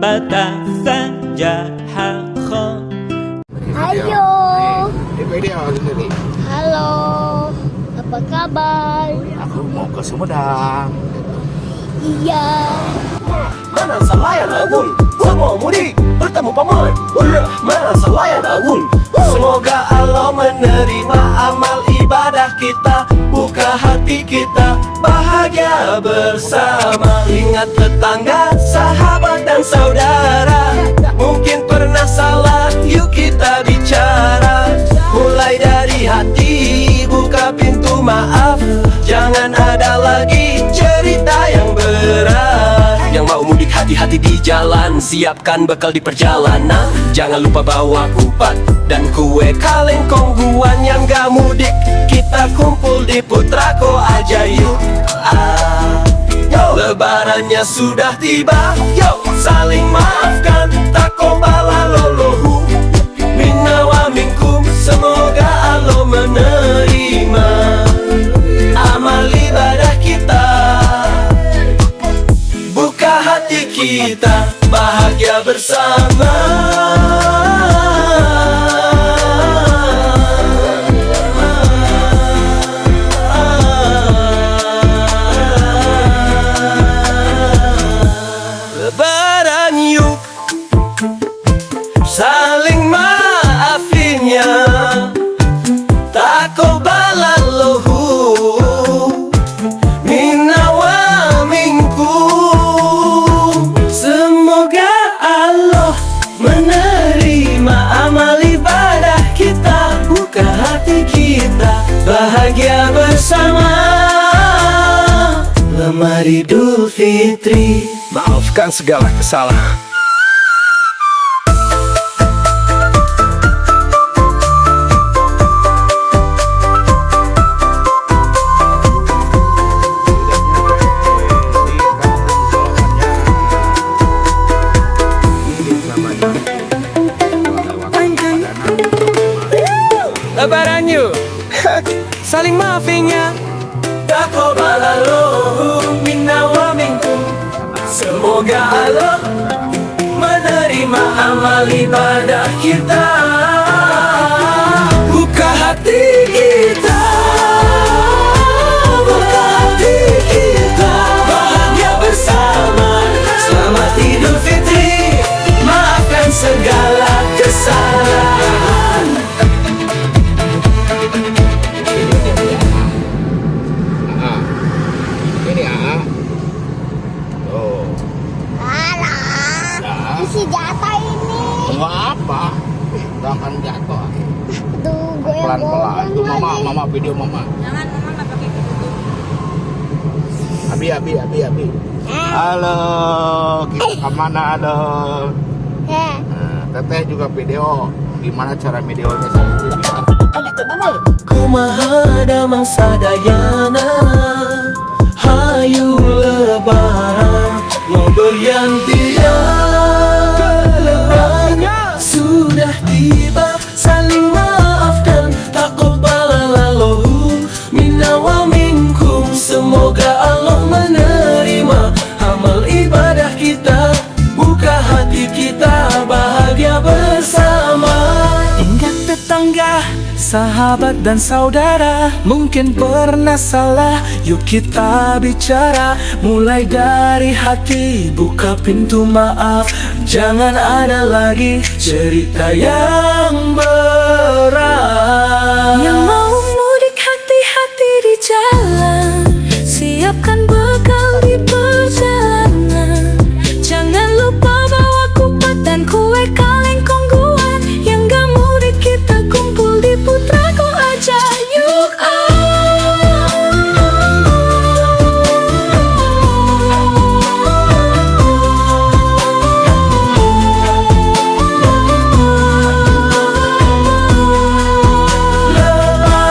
sahabatan saja. Ayo. Dia sendiri. Halo. Apa kabar? Aku mau ke Sumedang. Iya. Mana selayan agung, semua mudik bertemu paman. Mana selayan agung. Semoga Allah menerima amal ibadah kita, buka hati kita, bahagia bersama. Ingat tetangga, sahabat dan saudara, mungkin pernah salah, yuk kita bicara. Mulai dari hati, buka pintu maaf, jangan ada lagi cerita yang berat. Yang mau mudik hati-hati di jalan, siapkan bekal di perjalanan. Jangan lupa bawa kupat dan kue kaleng kongguan. Yang gak mudik, kita kumpul di Putrako aja yuk. Lebarannya sudah tiba, yuk saling maafkan. Takobalalallahu minna wa minkum. Semoga Allah menerima amal ibadah kita, buka hati kita, bahagia bersama. Lebaran yuk, saling maafinnya. Takobalalahu minna wa minkum. Semoga Allah menerima amal ibadah kita, buka hati kita, bahagia bersama. Selamat Idul Fitri, maafkan segala kesalahan. Lebaran yuk, saling maafinnya. Takobalalahu minna wa minkum. Semoga Allah menerima amal ibadah kita, buka hati kita, buka hati kita, bahagia bersama. Selamat Idul Fitri, maafkan segala kesalahan. Ini oh. Alah. Isi jatah ini. Enggak apa. Enggak akan jatuh. Tuh, Pelan-pelan. Itu goyang-goyang lagi. mama video mama. Jangan, mama nggak pakai gitu. Abi. Halo, kita kemana halo? Nah, teteh juga video. Gimana cara videonya saya? Kumaha damang sadayana, hayu lebaran, mau bergantian. Lebaran sudah tiba, saling maafkan. Takobalalahu minna wa minkum. Semoga Allah menerima amal ibadah kita, buka hati kita, bahagia bersama. Ingat tetangga, sahabat dan saudara, mungkin pernah salah, yuk kita bicara. Mulai dari hati, buka pintu maaf, jangan ada lagi cerita yang berat. Yang mau mudik hati-hati di jalan, siapkan bekal di perjalanan. Jangan lupa bawa kupat dan kue kaleng kongguan. Yang gak mudik kita kumpul di Putrako aja yuk. Lebaran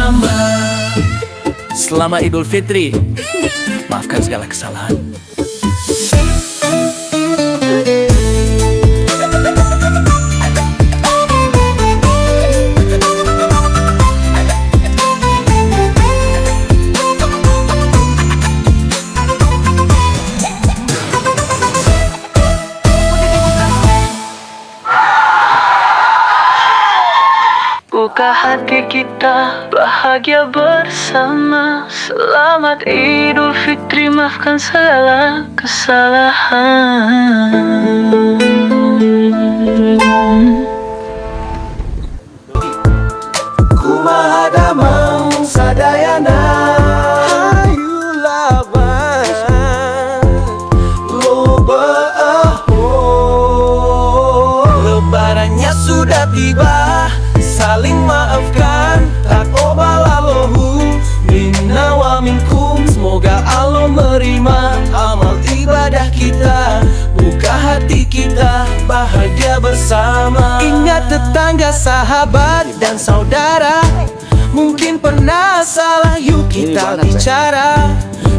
bersama. Selamat Idul Fitri. Maafkan segala kesalahan. Buka hati kita bahagia bersama. Selamat Idul Fitri, maafkan segala kesalahan. Kumaha damang sadayana hayu lawan loba lebarannya sudah tiba, saling maafkan, takobalalahu minna wa minkum. Semoga Allah menerima amal ibadah kita, buka hati kita bahagia bersama. Ingat tetangga, sahabat dan saudara, mungkin pernah salah, yuk kita bicara.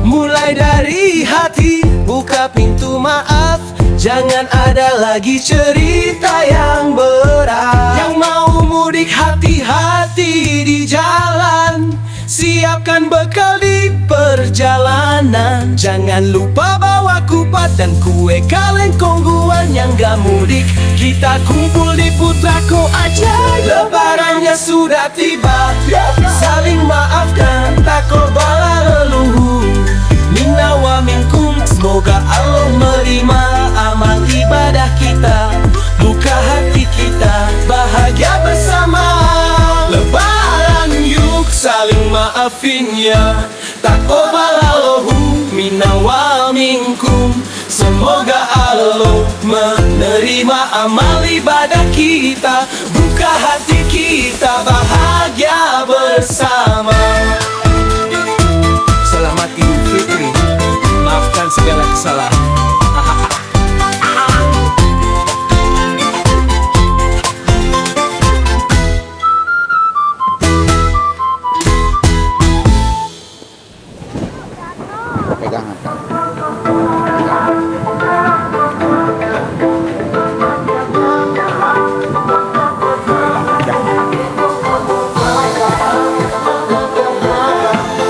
Mulai dari hati, buka pintu maaf. Jangan ada lagi cerita yang berat. Yang mau mudik hati-hti di jalan, siapkan bekal di perjalanan. Jangan lupa bawa kupat dan kue kaleng kongguan. Yang gak mudik, kita kumpul di Putrako aja. Lebarannya sudah tiba, saling maafkan, takobala leluhur minna wa minkum. Semoga Allah menerima amal ibadah kita, buka hati kita bahagia bersama. Lebaran yuk saling maafin ya, takobalalahu minna wa minkum. Semoga Allah menerima amal ibadah kita, buka hati kita bahagia bersama. Selamat Idul Fitri, maafkan segala kesalahan. Pegangan kan.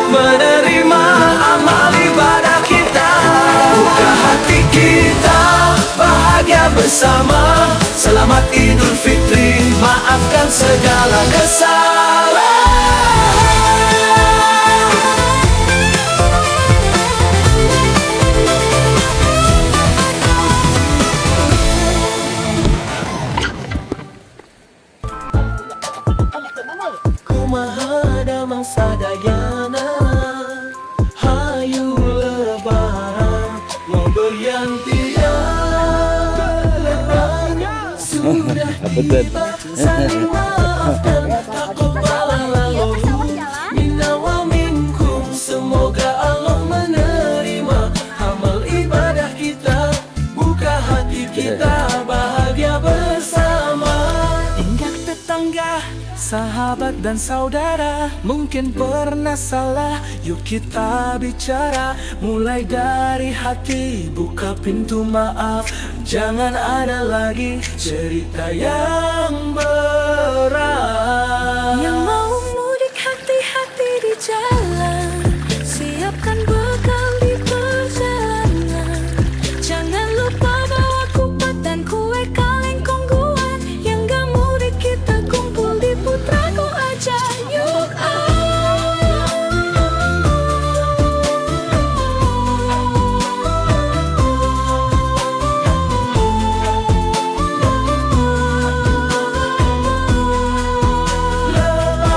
Menerima amal ibadah kita, buka hati kita bahagia bersama. Selamat Idul Fitri, maafkan segala kesalahan. Kumaha damang sadayana hayu lebaran mau beryantian. Sudah tiba, saling maafkan, takobalalahu minna wa minkum. Semoga Allah menerima amal ibadah kita, buka hati kita bahagia bersama. Ingat tetangga, sahabat dan saudara, mungkin pernah salah, yuk kita bicara. Mulai dari hati, buka pintu maaf. Jangan ada lagi cerita yang berat. Yang mau mudik hati-hati di jalan, siapkan bekal di perjalanan. Jangan lupa bawa kupat dan kue kaleng kongguan. Yang gak mudik kita kumpul di Putrako aja, yuk Lebaran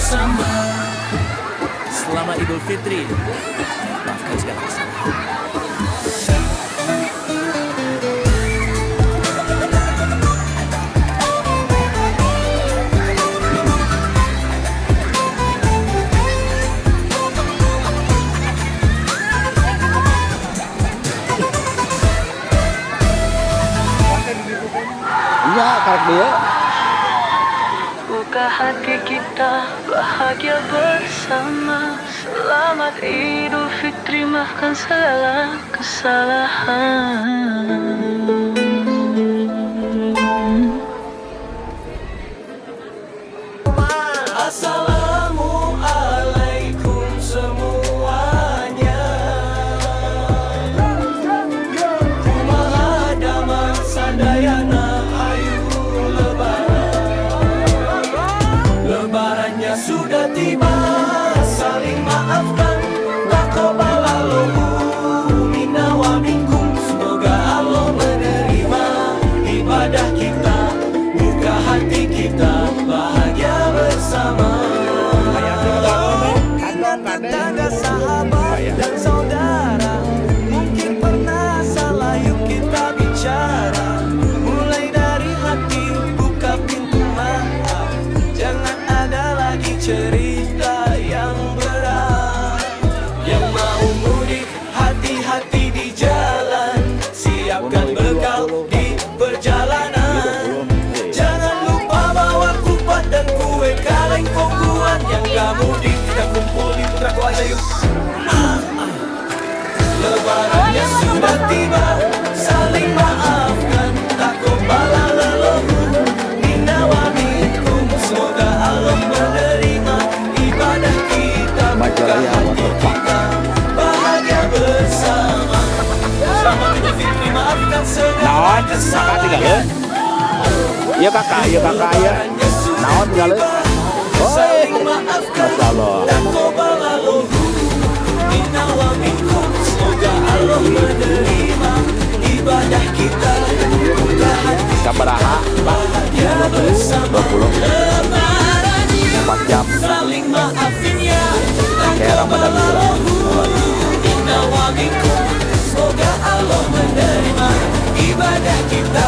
bersama. Selamat Idul Fitri. Maafkan segala kesalahan. Iya, tarik dia. Buka hati kita bahagia bersama. Selamat Idul Fitri, maafkan segala kesalahan. Assalamualaikum semuanya. Kumaha damang sadayana ayu lebaran. Lebarannya sudah tiba, saling maafkan. Taqabbalallahu minna wa minkum. Semoga Allah menerima ibadah kita, buka hati kita, bahagia bersama. Ingat tetangga, sahabat dan saudara, mungkin pernah salah, yuk kita bicara. Mulai dari hati, buka pintu maaf. Jangan ada lagi cerita yang berat. Yang mau mudik, hati-hati di jalan. Siapkan bekal di perjalanan. Jangan lupa bawa kupat dan kue kaleng kongguan. Yang gak mudik, kita kumpul di Putraku aja yuk. Lebarannya sudah tiba, saling maafkan. Taqabbalallahu minna wa minkum. Semoga Allah menerima ibadah kita, buka hati kita, bahagia bersama. Selamat Idul Fitri, maafkan segala kesalahan. Iya kakak, iya. Naon segala. Saling maafkan. Masya Allah. Taqabbalallahu minna wa minkum. Semoga Allah menerima ibadah kita, buka hati Sabaraha, bahagia bersama. 20, 4 jam. Saling maafin ya. Kayak Ramadan bulan. Minna wa minkum. Semoga Allah menerima ibadah kita,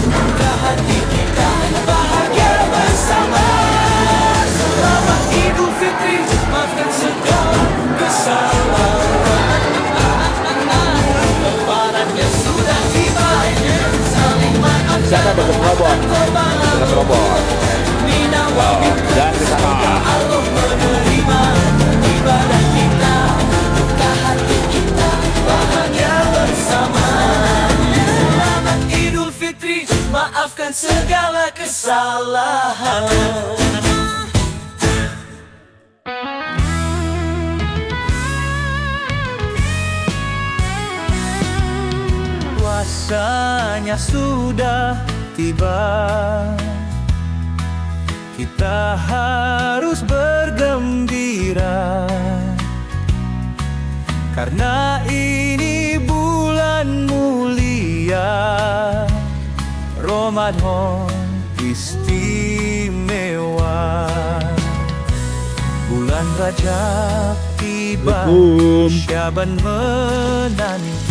buka hati kita, bahagia bersama. Selamat Idul Fitri, maafkan segala kesalahan. Lebarannya sudah tiba, saling maafkan. Sana dekat robot. Dekat robot. Minna wa minkum. Dan ke sana. Allah menerima ibadah kita, buka hati kita, bahagia bersama. Selamat Idul Fitri, maafkan segala kesalahan. Puasanya sudah tiba, kita harus bergembira, karena ini bulan mulia, Ramadan istimewa. Bulan Rajab tiba, Syaban menanti.